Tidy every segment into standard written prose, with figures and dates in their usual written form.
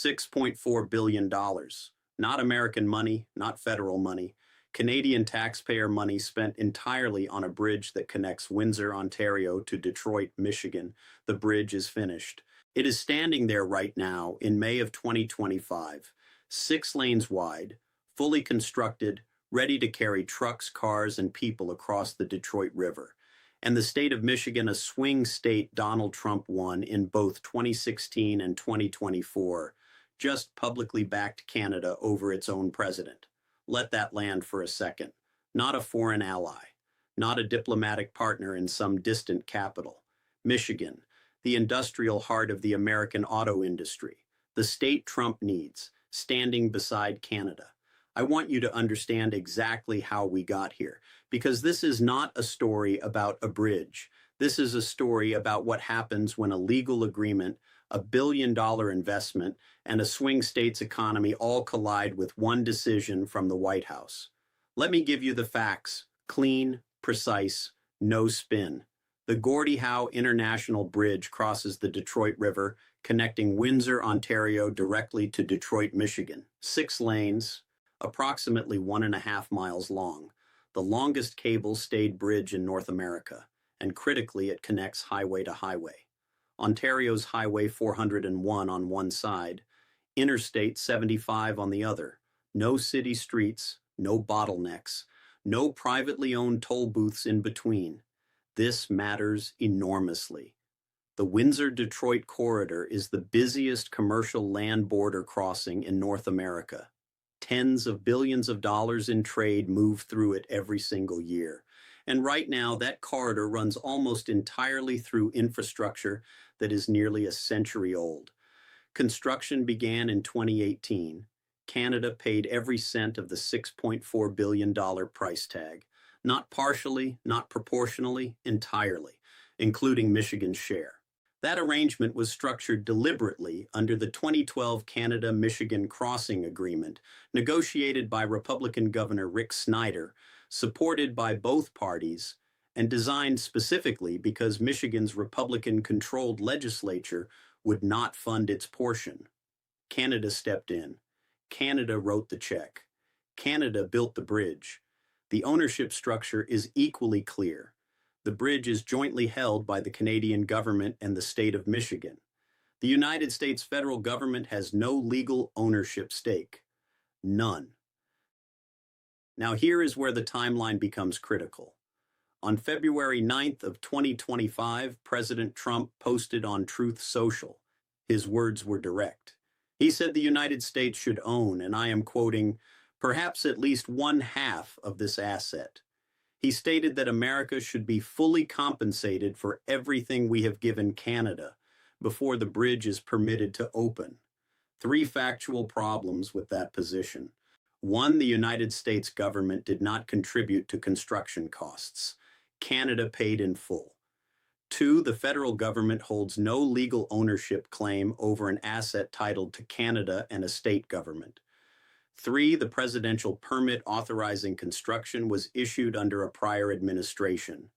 $6.4 billion. Not American money, not federal money. Canadian taxpayer money spent entirely on a bridge that connects Windsor, Ontario to Detroit, Michigan. The bridge is finished. It is standing there right now in May of 2025, 6 lanes wide, fully constructed, ready to carry trucks, cars, and people across the Detroit River. And the state of Michigan, a swing state Donald Trump won in both 2016 and 2024, just publicly backed Canada over its own president. Let that land for a second. Not a foreign ally, not a diplomatic partner in some distant capital. Michigan, the industrial heart of the American auto industry, the state Trump needs, standing beside Canada. I want you to understand exactly how we got here, because this is not a story about a bridge. This is a story about what happens when a legal agreement, a billion-dollar investment, and a swing state's economy all collide with one decision from the White House. Let me give you the facts, clean, precise, no spin. The Gordie Howe International Bridge crosses the Detroit River, connecting Windsor, Ontario directly to Detroit, Michigan. 6 lanes, approximately 1.5 miles long, the longest cable-stayed bridge in North America, and critically it connects highway to highway. Ontario's Highway 401 on one side, Interstate 75 on the other. No city streets, no bottlenecks, no privately owned toll booths in between. This matters enormously. The Windsor-Detroit corridor is the busiest commercial land border crossing in North America. Tens of billions of dollars in trade move through it every single year. And right now, that corridor runs almost entirely through infrastructure that is nearly a century old. Construction began in 2018. Canada paid every cent of the $6.4 billion price tag. Not partially, not proportionally, entirely, including Michigan's share. That arrangement was structured deliberately under the 2012 Canada-Michigan Crossing Agreement, negotiated by Republican Governor Rick Snyder, supported by both parties, and designed specifically because Michigan's Republican-controlled legislature would not fund its portion. Canada stepped in. Canada wrote the check. Canada built the bridge. The ownership structure is equally clear. The bridge is jointly held by the Canadian government and the state of Michigan. The United States federal government has no legal ownership stake. None. Now here is where the timeline becomes critical. On February 9th of 2025, President Trump posted on Truth Social. His words were direct. He said the United States should own, and I am quoting, perhaps at least 1/2 of this asset. He stated that America should be fully compensated for everything we have given Canada before the bridge is permitted to open. 3 factual problems with that position. 1, the United States government did not contribute to construction costs. Canada paid in full. 2, the federal government holds no legal ownership claim over an asset titled to Canada and a state government. 3, the presidential permit authorizing construction was issued under a prior administration.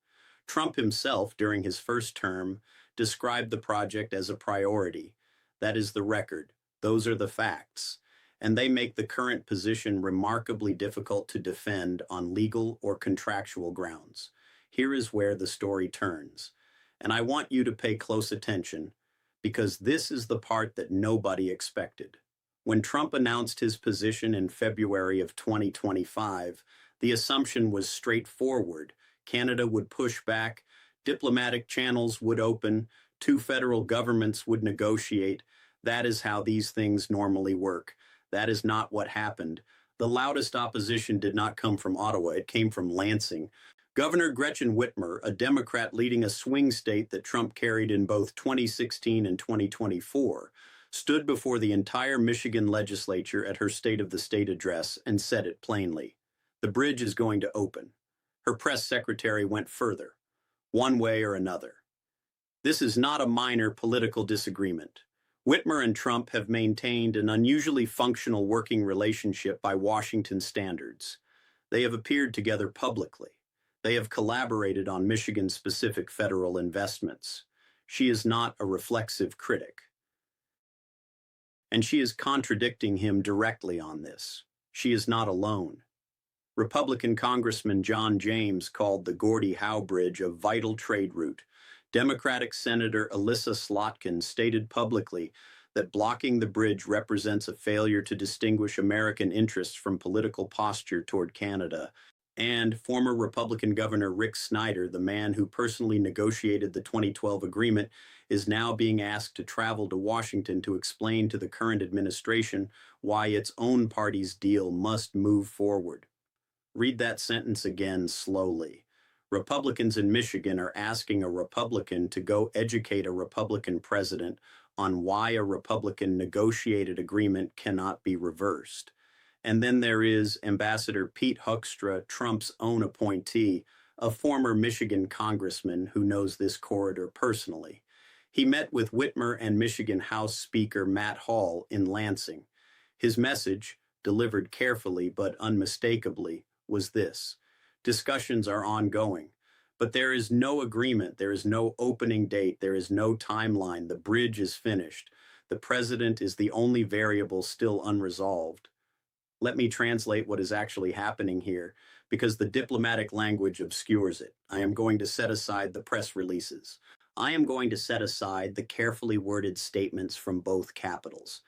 Trump himself, during his first term, described the project as a priority. That is the record. Those are the facts. And they make the current position remarkably difficult to defend on legal or contractual grounds. Here is where the story turns. And I want you to pay close attention, because this is the part that nobody expected. When Trump announced his position in February of 2025, the assumption was straightforward. Canada would push back, diplomatic channels would open, 2 federal governments would negotiate. That is how these things normally work. That is not what happened. The loudest opposition did not come from Ottawa, it came from Lansing. Governor Gretchen Whitmer, a Democrat leading a swing state that Trump carried in both 2016 and 2024, stood before the entire Michigan legislature at her State of the State address and said it plainly. The bridge is going to open. Her press secretary went further, one way or another. This is not a minor political disagreement. Whitmer and Trump have maintained an unusually functional working relationship by Washington standards. They have appeared together publicly. They have collaborated on Michigan-specific federal investments. She is not a reflexive critic. and she is contradicting him directly on this. She is not alone. Republican Congressman John James called the Gordie Howe Bridge a vital trade route. Democratic Senator Alyssa Slotkin stated publicly that blocking the bridge represents a failure to distinguish American interests from political posture toward Canada. And former Republican Governor Rick Snyder, the man who personally negotiated the 2012 agreement, is now being asked to travel to Washington to explain to the current administration why its own party's deal must move forward. Read that sentence again slowly. Republicans in Michigan are asking a Republican to go educate a Republican president on why a Republican negotiated agreement cannot be reversed. And then there is Ambassador Pete Hoekstra, Trump's own appointee, a former Michigan congressman who knows this corridor personally. He met with Whitmer and Michigan House Speaker Matt Hall in Lansing. His message, delivered carefully but unmistakably, was this: discussions are ongoing, but there is no agreement, there is no opening date, there is no timeline. The bridge is finished. The president is the only variable still unresolved. Let me translate what is actually happening here, because the diplomatic language obscures it. I am going to set aside the press releases. I am going to set aside the carefully worded statements from both capitals.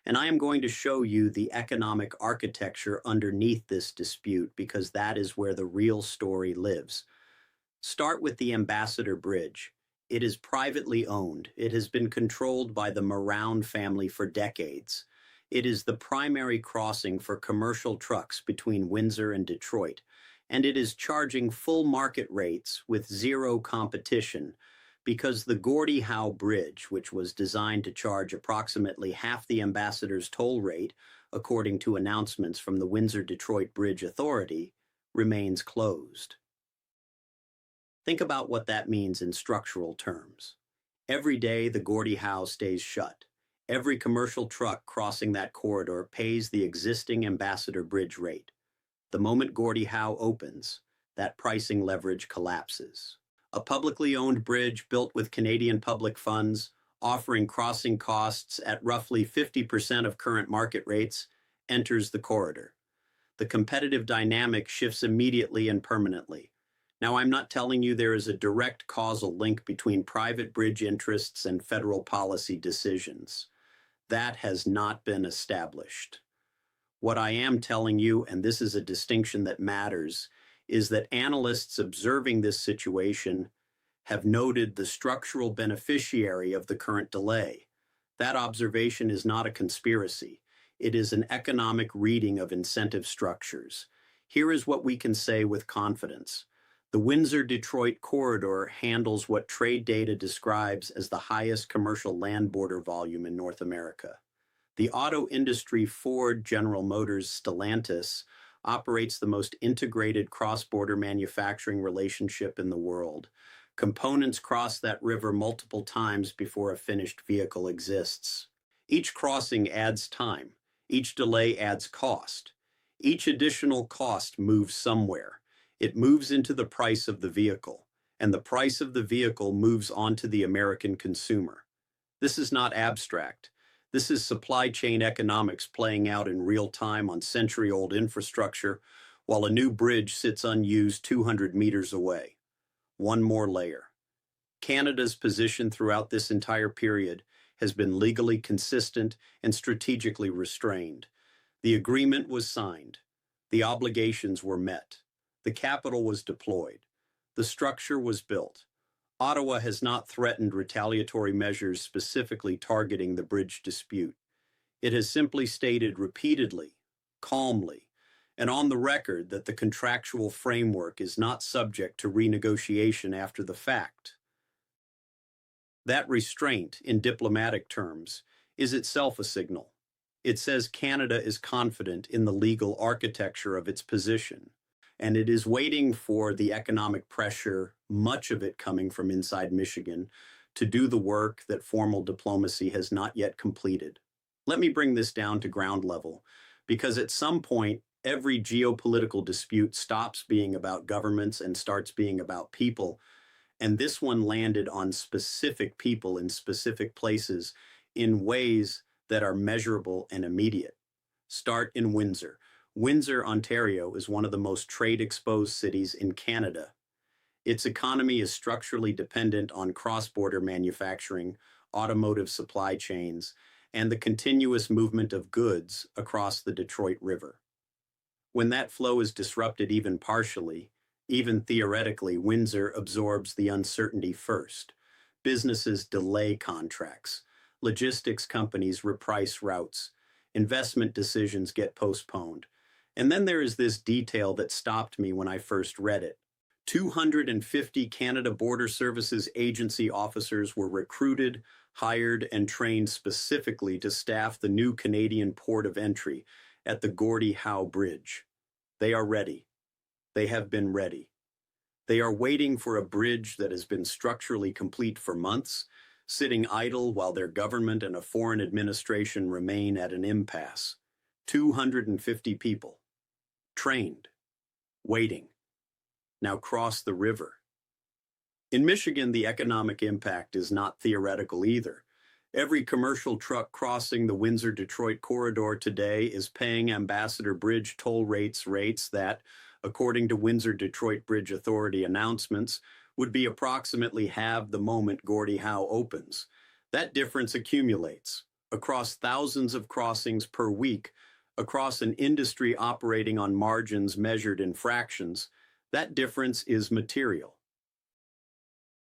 And I am going to show you the economic architecture underneath this dispute, because that is where the real story lives. Start with the Ambassador Bridge. It is privately owned. It has been controlled by the Moran family for decades. It is the primary crossing for commercial trucks between Windsor and Detroit, and it is charging full market rates with zero competition, because the Gordie Howe Bridge, which was designed to charge approximately half the ambassador's toll rate, according to announcements from the Windsor-Detroit Bridge Authority, remains closed. Think about what that means in structural terms. Every day, the Gordie Howe stays shut. Every commercial truck crossing that corridor pays the existing Ambassador Bridge rate. The moment Gordie Howe opens, that pricing leverage collapses. A publicly owned bridge built with Canadian public funds, offering crossing costs at roughly 50% of current market rates, enters the corridor. The competitive dynamic shifts immediately and permanently. Now, I'm not telling you there is a direct causal link between private bridge interests and federal policy decisions. That has not been established. What I am telling you, and this is a distinction that matters, is that analysts observing this situation have noted the structural beneficiary of the current delay. That observation is not a conspiracy. It is an economic reading of incentive structures. Here is what we can say with confidence. The Windsor-Detroit corridor handles what trade data describes as the highest commercial land border volume in North America. The auto industry Ford, General Motors, Stellantis operates the most integrated cross-border manufacturing relationship in the world. Components cross that river multiple times before a finished vehicle exists. Each crossing adds time. Each delay adds cost. Each additional cost moves somewhere. It moves into the price of the vehicle, and the price of the vehicle moves on to the American consumer. This is not abstract. This is supply chain economics playing out in real time on century-old infrastructure, while a new bridge sits unused 200 meters away. One more layer. Canada's position throughout this entire period has been legally consistent and strategically restrained. The agreement was signed. The obligations were met. The capital was deployed. The structure was built. Ottawa has not threatened retaliatory measures specifically targeting the bridge dispute. It has simply stated repeatedly, calmly, and on the record that the contractual framework is not subject to renegotiation after the fact. That restraint, in diplomatic terms, is itself a signal. It says Canada is confident in the legal architecture of its position, and it is waiting for the economic pressure, much of it coming from inside Michigan, to do the work that formal diplomacy has not yet completed. Let me bring this down to ground level, because at some point, every geopolitical dispute stops being about governments and starts being about people, and this one landed on specific people in specific places in ways that are measurable and immediate. Start in Windsor. Windsor, Ontario is one of the most trade-exposed cities in Canada. Its economy is structurally dependent on cross-border manufacturing, automotive supply chains, and the continuous movement of goods across the Detroit River. When that flow is disrupted even partially, even theoretically, Windsor absorbs the uncertainty first. Businesses delay contracts. Logistics companies reprice routes. Investment decisions get postponed. And then there is this detail that stopped me when I first read it. 250 Canada Border Services Agency officers were recruited, hired, and trained specifically to staff the new Canadian port of entry at the Gordie Howe Bridge. They are ready. They have been ready. They are waiting for a bridge that has been structurally complete for months, sitting idle while their government and a foreign administration remain at an impasse. 250 people. Trained. Waiting. Now cross the river. In Michigan, the economic impact is not theoretical either. Every commercial truck crossing the Windsor-Detroit corridor today is paying Ambassador Bridge toll rates that, according to Windsor-Detroit Bridge Authority announcements, would be approximately half the moment Gordie Howe opens. That difference accumulates across thousands of crossings per week, across an industry operating on margins measured in fractions. That difference is material.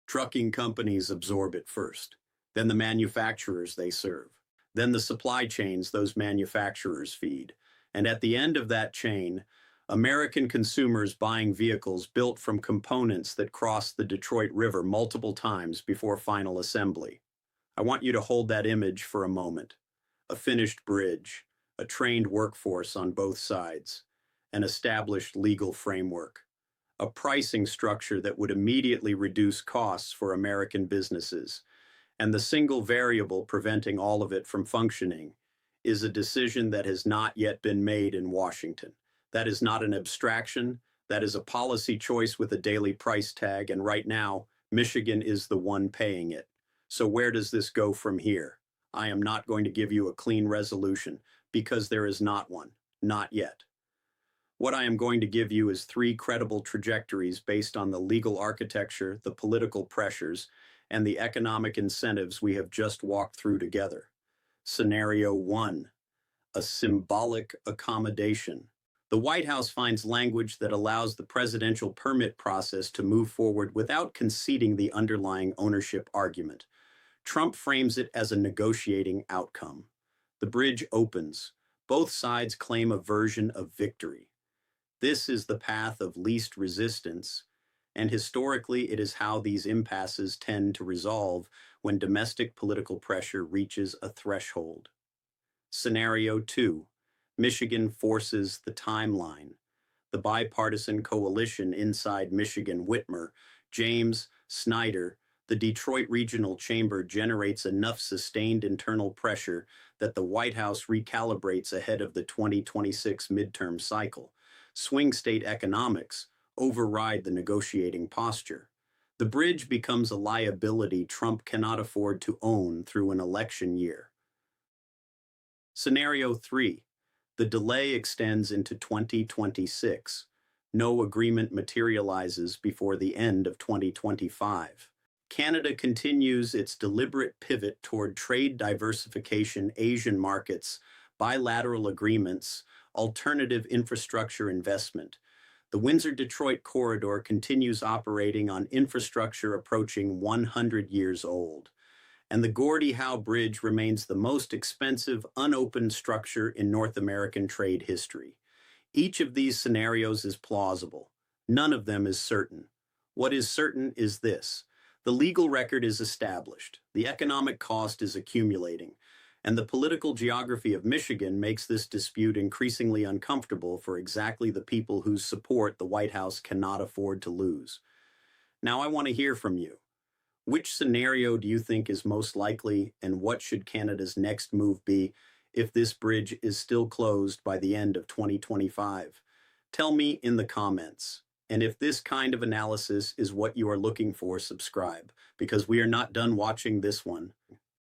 Trucking companies absorb it first, then the manufacturers they serve, then the supply chains those manufacturers feed, and at the end of that chain, American consumers buying vehicles built from components that cross the Detroit River multiple times before final assembly. I want you to hold that image for a moment. A finished bridge, a trained workforce on both sides, an established legal framework, a pricing structure that would immediately reduce costs for American businesses, and the single variable preventing all of it from functioning is a decision that has not yet been made in Washington. That is not an abstraction, that is a policy choice with a daily price tag, and right now, Michigan is the one paying it. So where does this go from here? I am not going to give you a clean resolution, because there is not one, not yet. What I am going to give you is 3 credible trajectories based on the legal architecture, the political pressures, and the economic incentives we have just walked through together. Scenario 1, a symbolic accommodation. The White House finds language that allows the presidential permit process to move forward without conceding the underlying ownership argument. Trump frames it as a negotiating outcome. The bridge opens. Both sides claim a version of victory. This is the path of least resistance, and historically it is how these impasses tend to resolve when domestic political pressure reaches a threshold. Scenario 2. Michigan forces the timeline. The bipartisan coalition inside Michigan Whitmer, James, Snyder, the Detroit Regional Chamber generates enough sustained internal pressure that the White House recalibrates ahead of the 2026 midterm cycle. Swing state economics override the negotiating posture. The bridge becomes a liability Trump cannot afford to own through an election year. Scenario 3. The delay extends into 2026. No agreement materializes before the end of 2025. Canada continues its deliberate pivot toward trade diversification, Asian markets, bilateral agreements, alternative infrastructure investment. The Windsor-Detroit corridor continues operating on infrastructure approaching 100 years old, and the Gordie Howe Bridge remains the most expensive, unopened structure in North American trade history. Each of these scenarios is plausible. None of them is certain. What is certain is this: the legal record is established, the economic cost is accumulating, and the political geography of Michigan makes this dispute increasingly uncomfortable for exactly the people whose support the White House cannot afford to lose. Now I want to hear from you. Which scenario do you think is most likely, and what should Canada's next move be if this bridge is still closed by the end of 2025? Tell me in the comments. And if this kind of analysis is what you are looking for, subscribe, because we are not done watching this one.